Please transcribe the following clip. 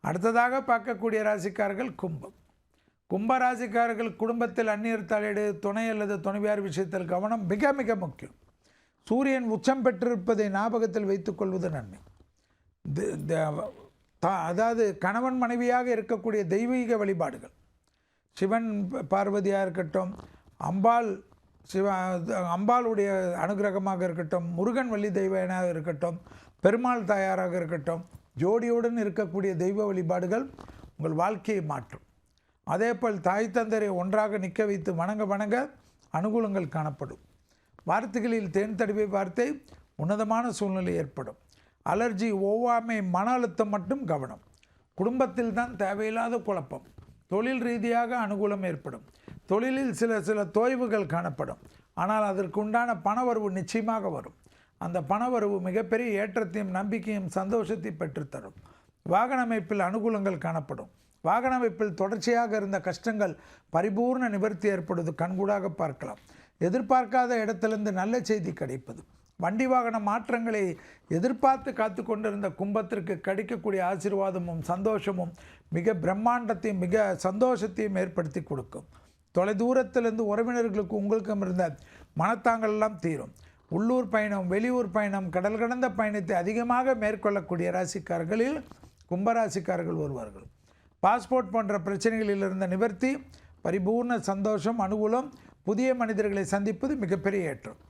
அடுத்ததாக பார்க்கக்கூடிய ராசிக்காரர்கள் கும்பம். கும்ப ராசிக்காரர்கள் குடும்பத்தில் அந்நியர் தலையீடு, துணை அல்லது துணைவியார் விஷயத்தில் கவனம் மிக மிக முக்கியம். சூரியன் உச்சம் பெற்றிருப்பதை ஞாபகத்தில் வைத்துக் கொள்வது நன்மை. அதாவது கணவன் மனைவியாக இருக்கக்கூடிய தெய்வீக வழிபாடுகள், சிவன் பார்வதியாக இருக்கட்டும், அம்பாளுடைய அனுகிரகமாக இருக்கட்டும், முருகன் வள்ளி தெய்வனாக இருக்கட்டும், பெருமாள் தாயாராக இருக்கட்டும், ஜோடியுடன் இருக்கக்கூடிய தெய்வ வழிபாடுகள் உங்கள் வாழ்க்கையை மாற்றும். அதேபோல் தாய் தந்தரை ஒன்றாக நிற்க வைத்து வணங்க வணங்க அனுகூலங்கள் காணப்படும். வார்த்தைகளில் தேன் தடவை வார்த்தை உன்னதமான சூழ்நிலை ஏற்படும். அலர்ஜி, ஒவ்வாமை, மன அழுத்தம் மட்டும் கவனம். குடும்பத்தில் தான் தேவையில்லாத குழப்பம். தொழில் ரீதியாக அனுகூலம் ஏற்படும். தொழிலில் சில தொய்வுகள் காணப்படும். ஆனால் அதற்குண்டான பணவரவு நிச்சயமாக வரும். அந்த பணவரவு மிகப்பெரிய ஏற்றத்தையும் நம்பிக்கையும் சந்தோஷத்தையும் பெற்றுத்தரும். வாகன அமைப்பில் அனுகூலங்கள் காணப்படும். வாகன அமைப்பில் தொடர்ச்சியாக இருந்த கஷ்டங்கள் பரிபூர்ண நிவர்த்தி ஏற்படுவது கண்கூடாக பார்க்கலாம். எதிர்பார்க்காத இடத்திலிருந்து நல்ல செய்தி கிடைப்பது. வண்டி வாகன மாற்றங்களை எதிர்பார்த்து காத்து கொண்டிருந்த கும்பத்திற்கு கிடைக்கக்கூடிய ஆசீர்வாதமும் சந்தோஷமும் மிக பிரம்மாண்டத்தையும் மிக சந்தோஷத்தையும் ஏற்படுத்தி கொடுக்கும். தொலைதூரத்திலிருந்து உறவினர்களுக்கு உங்களுக்கும் இருந்த மனத்தாங்கள் எல்லாம் தீரும். உள்ளூர் பயணம், வெளியூர் பயணம், கடல் கடந்த பயணத்தை அதிகமாக மேற்கொள்ளக்கூடிய ராசிக்காரர்களில் கும்பராசிக்காரர்கள் வருவார்கள். பாஸ்போர்ட் போன்ற பிரச்சனைகளில் இருந்த நிவர்த்தி, பரிபூர்ண சந்தோஷம், அனுகூலம், புதிய மனிதர்களை சந்திப்பது மிகப்பெரிய ஏற்றம்.